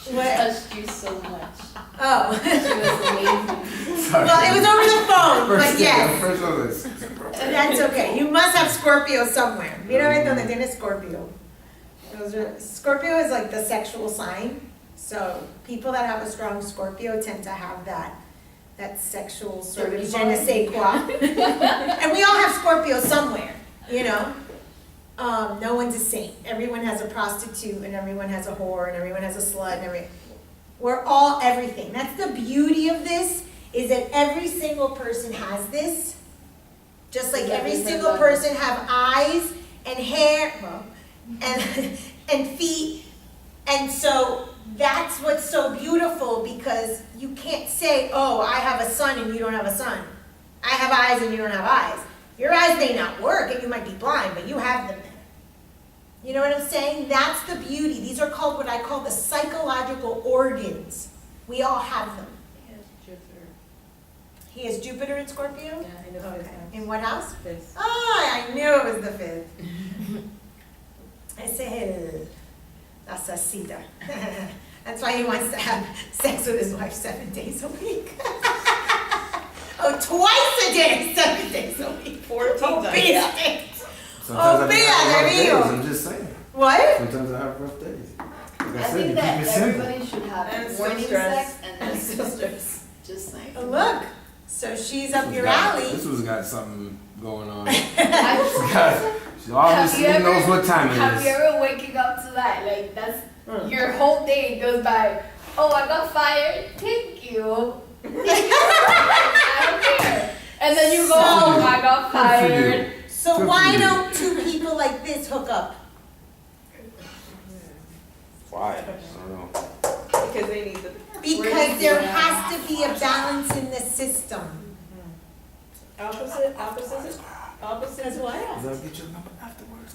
She What? touched you so much. Oh. She was amazing. Sorry. Well, it was over the phone, First but thing, yes. First one is. That's okay. You must have Scorpio somewhere. Mira ver donde tiene Scorpio. Scorpio is like the sexual sign. So people that have a strong Scorpio tend to have that sexual sort of je ne sais quoi. And we all have Scorpio somewhere, you know? No one's a saint. Everyone has a prostitute, and everyone has a whore, and everyone has a slut, and we're all everything. That's the beauty of this, is that every single person has this. Just like every single person have eyes and hair, well, and feet. And so that's what's so beautiful, because you can't say, oh, I have a son and you don't have a son. I have eyes and you don't have eyes. Your eyes may not work and you might be blind, but you have them there. You know what I'm saying? That's the beauty. These are called what I call the psychological organs. We all have them. He has Jupiter. He has Jupiter in Scorpio? Yeah, in the fifth Okay. house. In what house? Fifth. Oh, I knew it was the fifth. Ese es la sasita. That's why he wants to have sex with his wife 7 days a week. Oh, twice a day, 7 days a week. 14 Oh, times. Olvídate. Sometimes I Olvídate, have rough days, amigo. I'm just saying. What? Sometimes I have rough days. Like I I said, think you that keep it simple. everybody should And have still morning stress. sex and then sisters. Just saying. Oh, look. So she's up This your one's got- alley. This one's got something going on. I- She obviously Have you knows ever- what time it Have you is. ever waking up to that? Like that's your whole day goes by. Oh, I got fired. Thank you. I don't care. And then you go So- home. I got Good for you. fired. So Good why for you. don't two people like this hook up? Why? I don't know. Because they need the. Because there has to be a balance in the system. Opposites As what? attract. Does that get your number afterwards?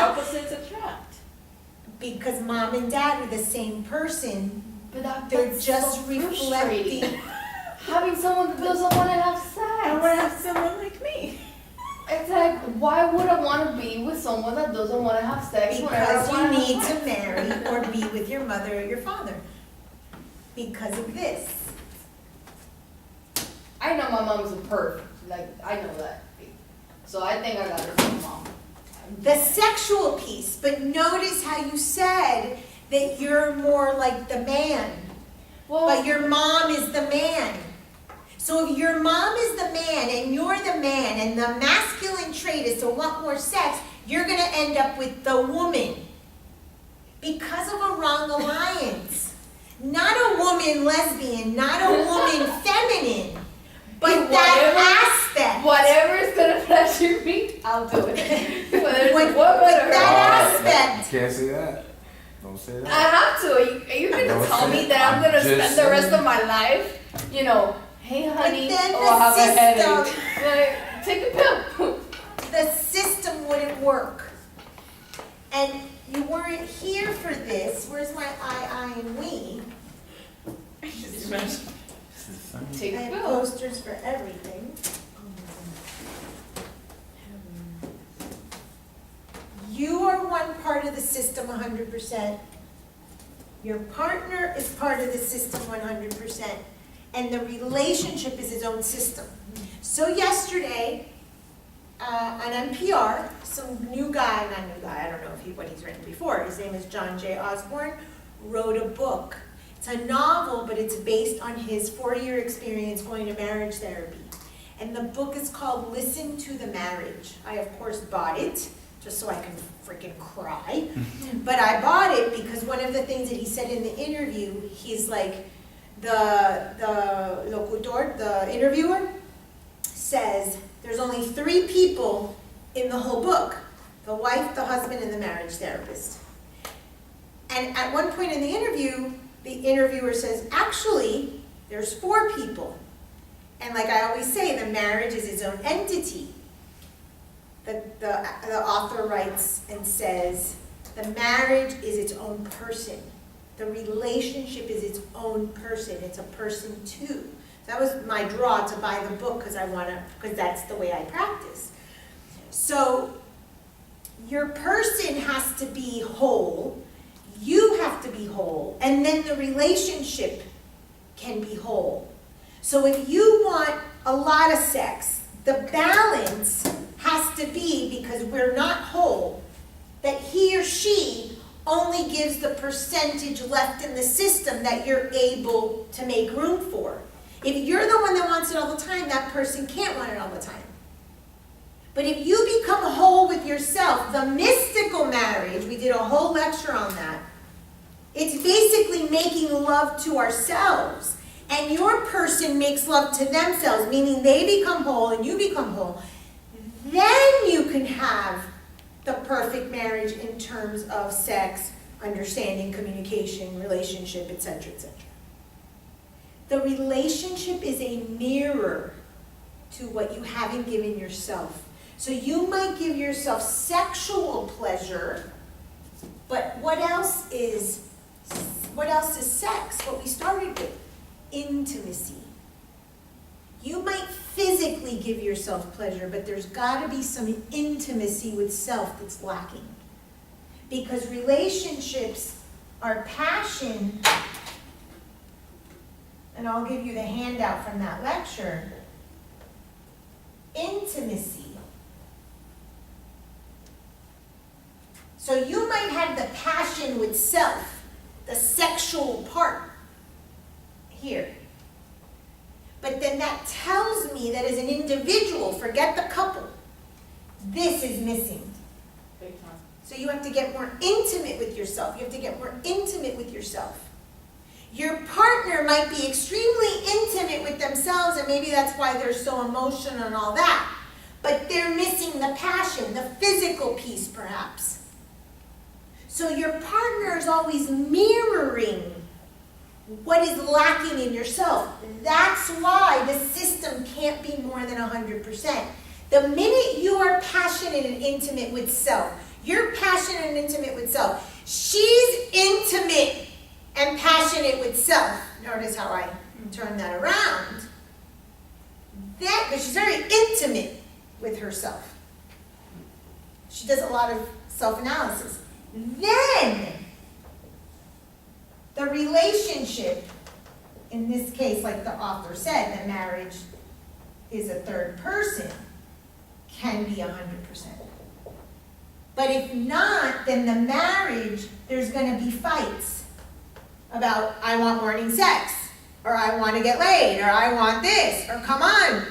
Opposites attract. Because mom and dad are the same person, But they're that's just so frustrating. reflecting. Having someone that doesn't want to have sex. I want to have someone like me. It's like, why would I want to be with someone that doesn't want to have sex whenever I Because you want need have to sex? marry or be with your mother or your father. Because of this. I know my mom's a perv. Like, I know that. So I think I got her from mom. The sexual piece, but notice how you said that you're more like the man, Well, but your mom is the man. So if your mom is the man and you're the man and the masculine trait is to want more sex, you're gonna end up with the woman. Because of a wrong alliance. Not a woman lesbian, not a woman feminine, but that aspect. whatever is gonna flash your feet, I'll do it. Whether it's a woman With or that her. aspect. You can't say that. Don't say I that. have to. You can Don't tell say me that I'm I'm gonna just spend the rest saying. of my life, you know, hey honey, then oh, I have the a system- headache. Like, take a pill. The system wouldn't work. And you weren't here for this. Where's my I, and we? Take I a have pill. posters for everything. You are one part of the system 100%. Your partner is part of the system 100%. And the relationship is its own system. So yesterday, on NPR, some new guy, not new guy, I don't know what he's written before, his name is John J. Osborne, wrote a book. It's a novel, but it's based on his 4-year experience going to marriage therapy. And the book is called Listen to the Marriage. I, of course, bought it, just so I can freaking cry. But I bought it because one of the things that he said in the interview, he's like, the locutor, the interviewer, says there's only 3 people in the whole book: the wife, the husband, and the marriage therapist. And at one point in the interview, the interviewer says, actually, there's 4 people. And like I always say, the marriage is its own entity. The author writes and says, the marriage is its own person. The relationship is its own person. It's a person too. That was my draw to buy the book, because that's the way I practice. So your person has to be whole. You have to be whole, and then the relationship can be whole. So if you want a lot of sex, the balance has to be, because we're not whole, that he or she only gives the percentage left in the system that you're able to make room for. If you're the one that wants it all the time, that person can't want it all the time. But if you become whole with yourself, the mystical marriage, we did a whole lecture on that. It's basically making love to ourselves. And your person makes love to themselves, meaning they become whole and you become whole. Then you can have the perfect marriage in terms of sex, understanding, communication, relationship, etc., etc. The relationship is a mirror to what you haven't given yourself. So you might give yourself sexual pleasure, but what else is sex? What we started with, intimacy. You might physically give yourself pleasure, but there's got to be some intimacy with self that's lacking. Because relationships are passion, and I'll give you the handout from that lecture. Intimacy. So you might have the passion with self, the sexual part here. But then that tells me that as an individual, forget the couple, this is missing. Big time. So you have to get more intimate with yourself. You have to get more intimate with yourself. Your partner might be extremely intimate with themselves, and maybe that's why they're so emotional and all that. But they're missing the passion, the physical piece perhaps. So your partner is always mirroring what is lacking in yourself. That's why the system can't be more than 100%. The minute you are passionate and intimate with self, you're passionate and intimate with self. She's intimate and passionate with self. Notice how I turn that around. But she's very intimate with herself. She does a lot of self-analysis. Then, the relationship, in this case, like the author said, that marriage is a third person, can be 100%. But if not, then the marriage, there's going to be fights about, I want morning sex, or I want to get laid, or I want this, or come on.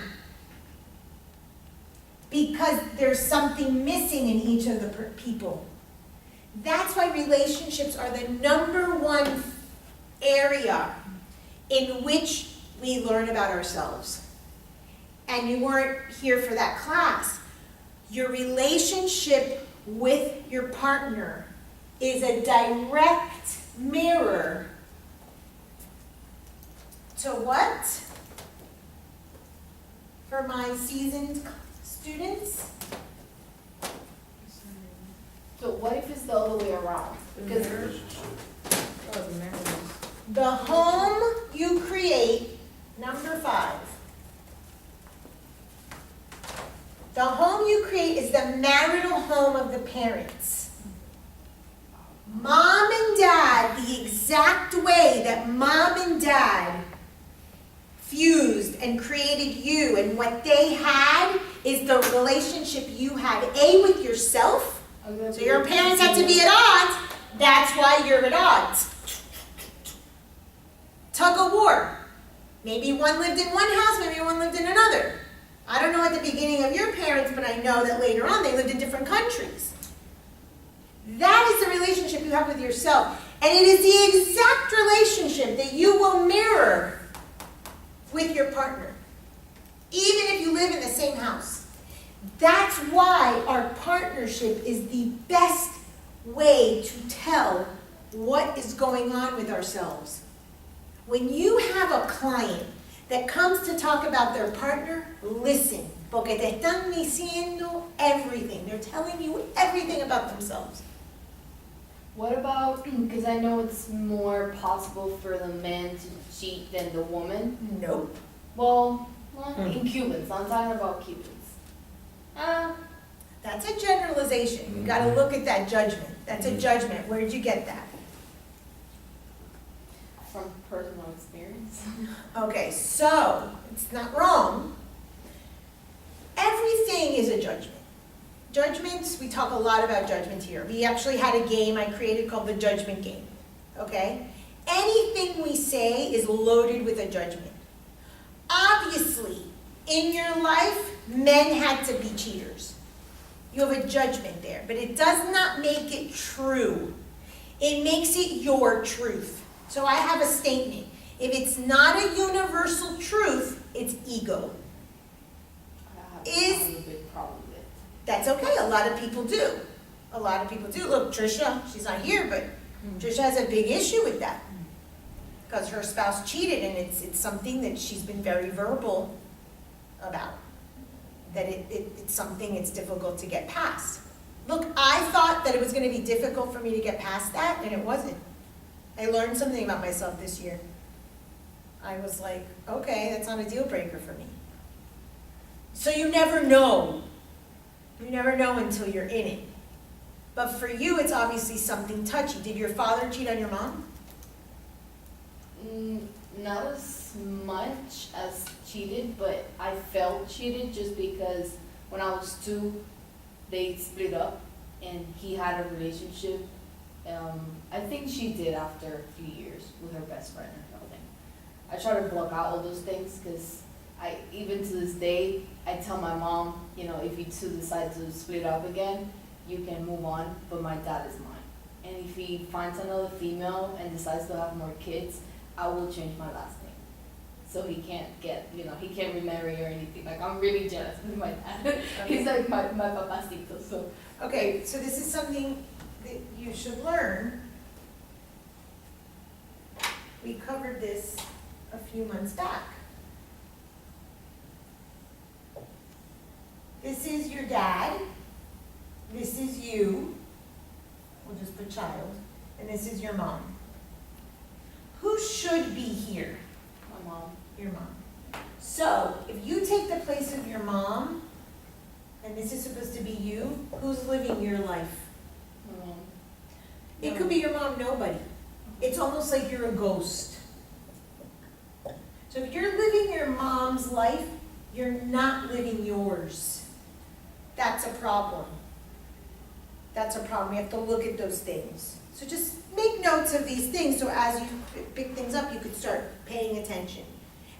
Because there's something missing in each of the people. That's why relationships are the #1 area in which we learn about ourselves. And you weren't here for that class. Your relationship with your partner is a direct mirror to what? For my seasoned students? So what if it's the other way around? Because The home you create, #5. The home you create is the marital home of the parents. Mom and dad, the exact way that mom and dad fused and created you, and what they had is the relationship you have, A, with yourself. So your parents had to be at odds. That's why you're at odds. Tug of war. Maybe one lived in one house, maybe one lived in another. I don't know at the beginning of your parents, but I know that later on they lived in different countries. That is the relationship you have with yourself. And it is the exact relationship that you will mirror with your partner, even if you live in the same house. That's why our partnership is the best way to tell what is going on with ourselves. When you have a client that comes to talk about their partner, listen, porque te están diciendo everything. They're telling you everything about themselves. what about, because I know it's more possible for the man to cheat than the woman. Nope. Well, in Cubans, I'm talking about Cubans. That's a generalization. You got to look at that judgment. That's a judgment. Where did you get that? From personal experience. Okay, so, it's not wrong. Everything is a judgment. Judgments, we talk a lot about judgment here. We actually had a game I created called the judgment game, okay? Anything we say is loaded with a judgment. Obviously, in your life, men had to be cheaters. You have a judgment there, but it does not make it true. It makes it your truth. So I have a statement. If it's not a universal truth, it's ego. I Is- have a big problem with. That's okay, a lot of people do. A lot of people do. Look, Trisha, she's not here, but Trisha has a big issue with that. Because her spouse cheated, and it's something that she's been very verbal about. That it's something it's difficult to get past. Look, I thought that it was gonna be difficult for me to get past that, and it wasn't. I learned something about myself this year. I was like, okay, that's not a deal breaker for me. So you never know. You never know until you're in it. But for you, it's obviously something touchy. Did your father cheat on your mom? Not as much as cheated, but I felt cheated just because when I was 2, they split up and he had a relationship. I think she did after a few years with her best friend or something. I try to block out all those things because even to this day, I tell my mom, you know, if you two decide to split up again, you can move on, but my dad is mine. And if he finds another female and decides to have more kids, I will change my last name. So he can't he can't remarry or anything. Like, I'm really jealous with my dad. He's like my papacito, so. Okay, so this is something that you should learn. We covered this a few months back. This is your dad. This is you. We'll just put child. And this is your mom. Who should be here? My mom. Your mom. So, if you take the place of your mom, and this is supposed to be you, who's living your life? My mom. It could be your mom, nobody. It's almost like you're a ghost. So if you're living your mom's life, you're not living yours. That's a problem. That's a problem. You have to look at those things. So just make notes of these things so as you pick things up, you could start paying attention.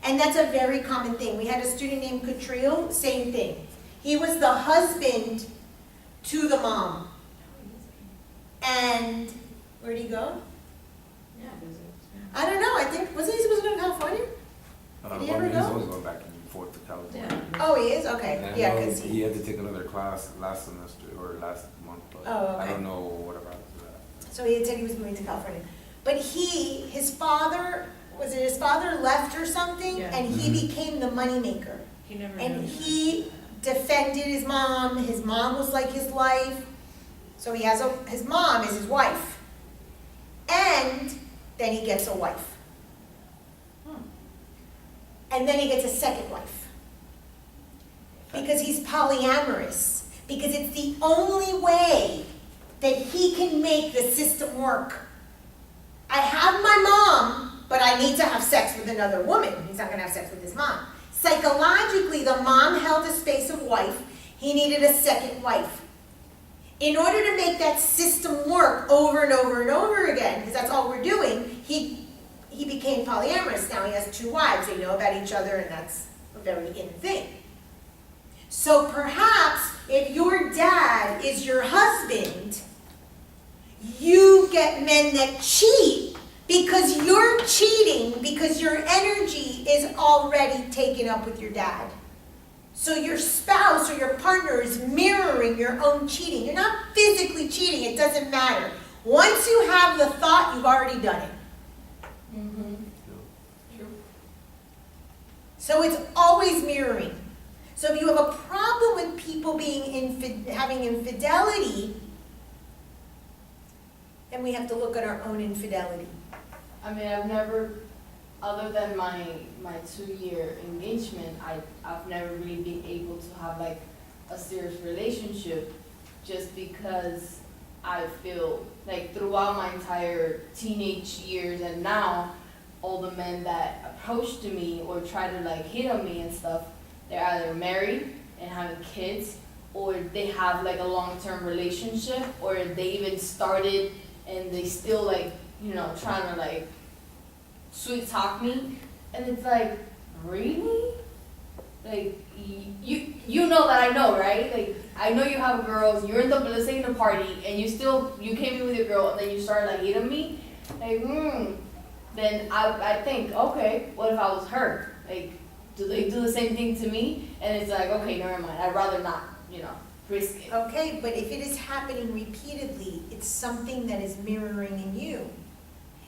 And that's a very common thing. We had a student named Catriel, same thing. He was the husband to the mom. And where'd he go? Yeah. I don't know. I think, wasn't he supposed to go to California? Did he ever He's go? always going back and forth to California. Oh, he is? Okay. And I Yeah, know because he had to take another class last semester or last month, but Oh, okay. I don't know whatever happened to that. so he had said he was moving to California. But his father left or something? Yeah. And he Mhm. became the moneymaker. He never And knew. he defended his mom. His mom was like his life. So he has his mom is his wife. And then he gets a wife. And then he gets a second wife. Because he's polyamorous. Because it's the only way that he can make the system work. I have my mom, but I need to have sex with another woman. He's not going to have sex with his mom. Psychologically, the mom held a space of wife. He needed a second wife. In order to make that system work over and over and over again, because that's all we're doing, he became polyamorous. Now he has 2 wives. They know about each other, and that's a very in thing. So perhaps if your dad is your husband, you get men that cheat because you're cheating because your energy is already taken up with your dad. So your spouse or your partner is mirroring your own cheating. You're not physically cheating. It doesn't matter. Once you have the thought, you've already done it. Mm-hmm. True. So it's always mirroring. So if you have a problem with people having infidelity, then we have to look at our own infidelity. I mean, I've never, other than my 2-year engagement, I've never really been able to have like a serious relationship just because I feel like throughout my entire teenage years and now, all the men that approached me or try to like hit on me and stuff, they're either married and having kids, or they have like a long-term relationship, or they even started and they still like, you know, trying to like sweet talk me. And it's like, really? Like, you know that I know, right? Like, I know you have girls, you're in the, let's say in the party, and you came in with your girl, and then you started like hitting me, like, then I think, okay, what if I was her? Like, do they do the same thing to me? And it's like, okay, never mind, I'd rather not, you know, risk it. Okay, but if it is happening repeatedly, it's something that is mirroring in you.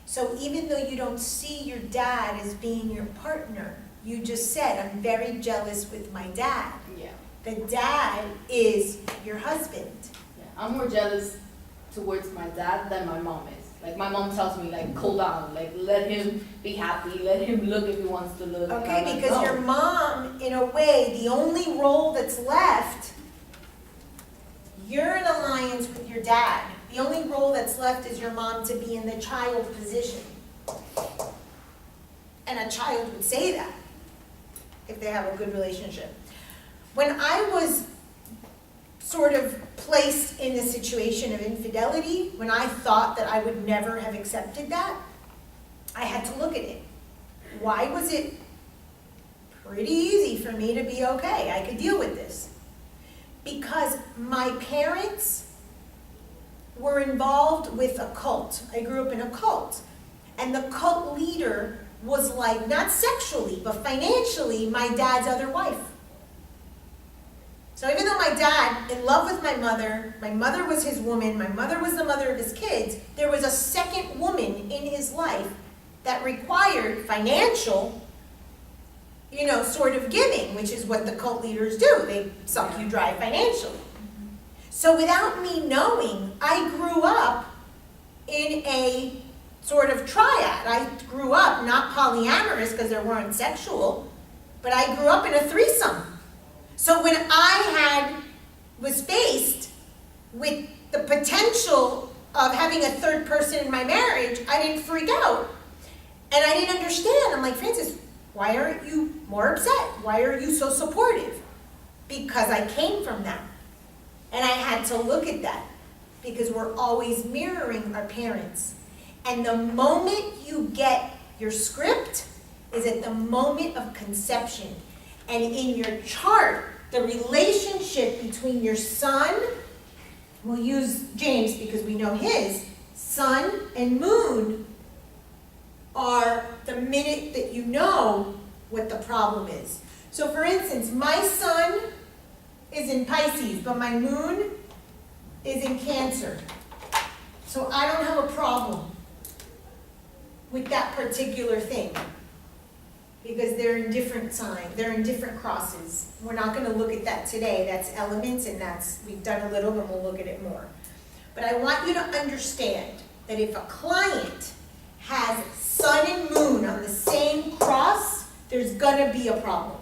So even though you don't see your dad as being your partner, you just said, I'm very jealous with my dad. Yeah, The dad is your husband. yeah. I'm more jealous towards my dad than my mom is. Like, my mom tells me, like, cool down, like, let him be happy, let him look if he wants to look. And I'm Okay, like, because no. your mom, in a way, the only role that's left, you're in alliance with your dad. The only role that's left is your mom to be in the child position. And a child would say that if they have a good relationship. When I was sort of placed in the situation of infidelity, when I thought that I would never have accepted that, I had to look at it. Why was it pretty easy for me to be okay? I could deal with this. Because my parents were involved with a cult. I grew up in a cult. And the cult leader was like, not sexually, but financially, my dad's other wife. So even though my dad, in love with my mother was his woman, my mother was the mother of his kids, there was a second woman in his life that required financial, you know, sort of giving, which is what the cult leaders do. They suck you dry financially. So without me knowing, I grew up in a sort of triad. I grew up not polyamorous because there weren't sexual, but I grew up in a threesome. So when I was faced with the potential of having a third person in my marriage, I didn't freak out. And I didn't understand. I'm like, Francis, why aren't you more upset? Why are you so supportive? Because I came from that. And I had to look at that because we're always mirroring our parents. And the moment you get your script is at the moment of conception. And in your chart, the relationship between your son, we'll use James because we know his, sun and moon are the minute that you know what the problem is. So for instance, my sun is in Pisces, but my moon is in Cancer. So I don't have a problem with that particular thing because they're in different signs, they're in different crosses. We're not going to look at that today. That's elements, and we've done a little, but we'll look at it more. But I want you to understand that if a client has sun and moon on the same cross, there's going to be a problem.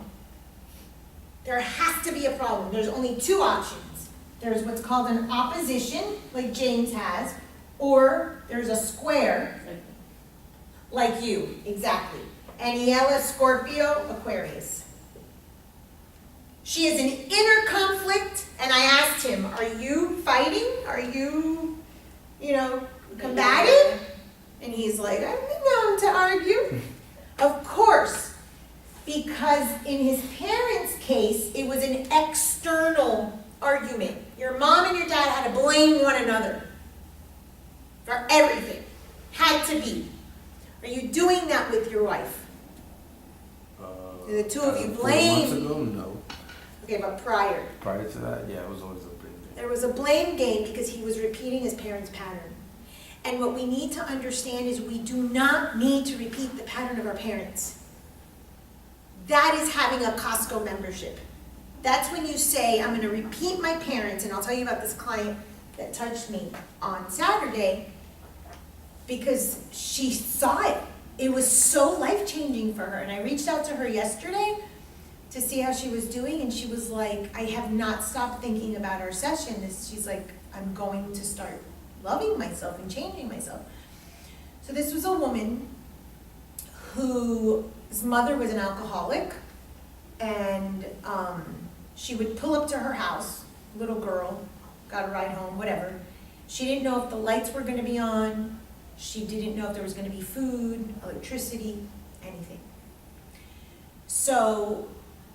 There has to be a problem. There's only two options. There's what's called an opposition, like James has, or there's a square, like you, exactly. Aniela, Scorpio, Aquarius. She is an inner conflict, and I asked him, are you fighting? Are you, combative? And he's like, I'm known to argue. Of course, because in his parents' case, it was an external argument. Your mom and your dad had to blame one another for everything. Had to be. Are you doing that with your wife? The two of you blame. 4 months ago, no. Okay, but prior. Prior to that, yeah, it was always a blame game. There was a blame game because he was repeating his parents' pattern. And what we need to understand is we do not need to repeat the pattern of our parents. That is having a Costco membership. That's when you say, I'm going to repeat my parents, and I'll tell you about this client that touched me on Saturday because she saw it. It was so life-changing for her. And I reached out to her yesterday to see how she was doing, and she was like, I have not stopped thinking about our session. She's like, I'm going to start loving myself and changing myself. So this was a woman whose mother was an alcoholic, and she would pull up to her house, little girl, got a ride home, whatever. She didn't know if the lights were gonna be on, she didn't know if there was gonna be food, electricity, anything. So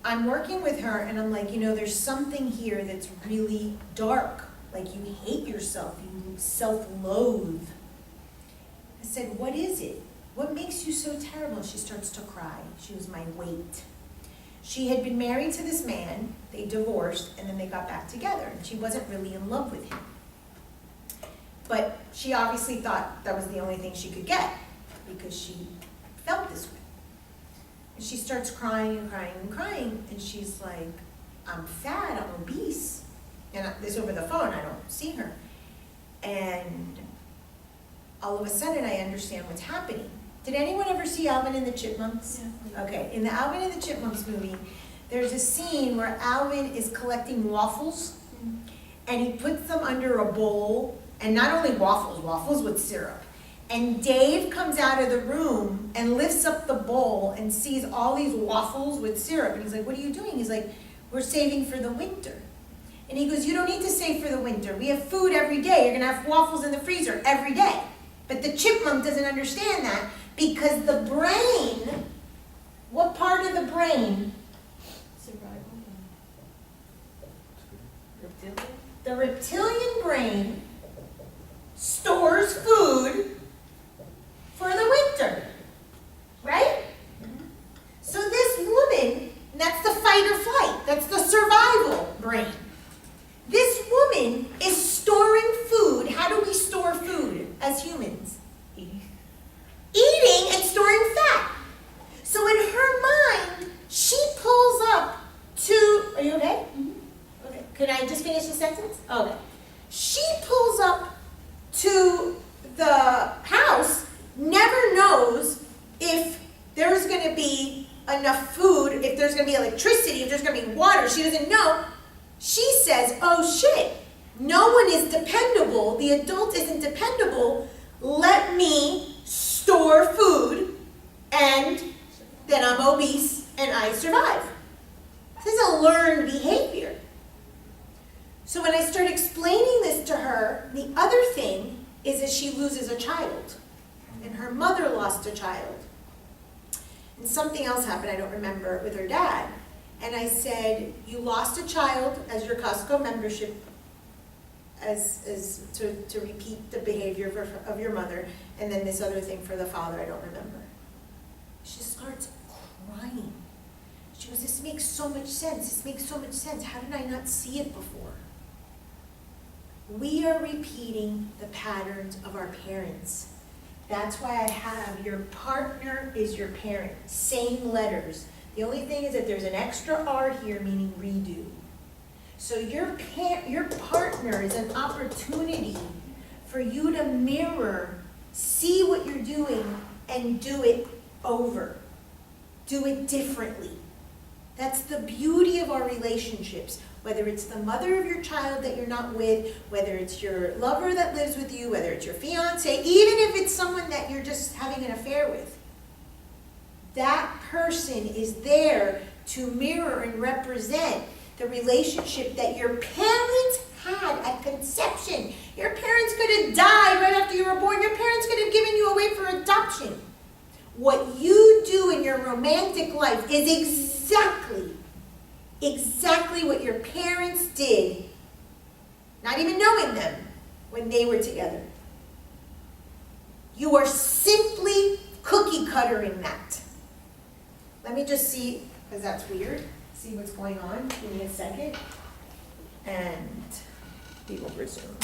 I'm working with her and I'm like, there's something here that's really dark, like you hate yourself, you self-loathe. I said, what is it? What makes you so terrible? She starts to cry. She was my weight. She had been married to this man, they divorced, and then they got back together, and she wasn't really in love with him. But she obviously thought that was the only thing she could get, because she felt this way. And she starts crying and crying and crying, and she's like, I'm fat, I'm obese. And this over the phone, I don't see her. And all of a sudden, I understand what's happening. Did anyone ever see Alvin and the Chipmunks? Yeah. Okay, in the Alvin and the Chipmunks movie, there's a scene where Alvin is collecting waffles, and he puts them under a bowl, and not only waffles, waffles with syrup. And Dave comes out of the room and lifts up the bowl and sees all these waffles with syrup, and he's like, what are you doing? He's like, we're saving for the winter. And he goes, you don't need to save for the winter. We have food every day. You're gonna have waffles in the freezer every day. But the chipmunk doesn't understand that, because the brain, what part of the brain? Survival. Reptilian. The reptilian brain stores food for the winter, right? So this woman, that's the fight or flight, that's the survival brain. This woman is storing food. How do we store food as humans? Eating and storing fat. So in her mind, she pulls up to, are you okay? Okay. Could I just finish the sentence? Okay. She pulls up to the house, never knows if there's going to be enough food, if there's going to be electricity, if there's going to be water. She doesn't know. She says, oh shit, no one is dependable. The adult isn't dependable. Let me store food, and then I'm obese and I survive. This is a learned behavior. So when I start explaining this to her, the other thing is that she loses a child. And her mother lost a child. And something else happened, I don't remember, with her dad. And I said, you lost a child as your Costco membership, to repeat the behavior of your mother, and then this other thing for the father, I don't remember. She starts crying. She goes, this makes so much sense. This makes so much sense. How did I not see it before? We are repeating the patterns of our parents. That's why I have your partner is your parent. Same letters. The only thing is that there's an extra R here, meaning redo. So your partner is an opportunity for you to mirror, see what you're doing, and do it over. Do it differently. That's the beauty of our relationships. Whether it's the mother of your child that you're not with, whether it's your lover that lives with you, whether it's your fiance, even if it's someone that you're just having an affair with. That person is there to mirror and represent the relationship that your parents had at conception. Your parents could have died right after you were born. Your parents could have given you away for adoption. What you do in your romantic life is exactly what your parents did, not even knowing them, when they were together. You are simply cookie cuttering that. Let me just see, because that's weird, see what's going on. Give me a second. And we will resume.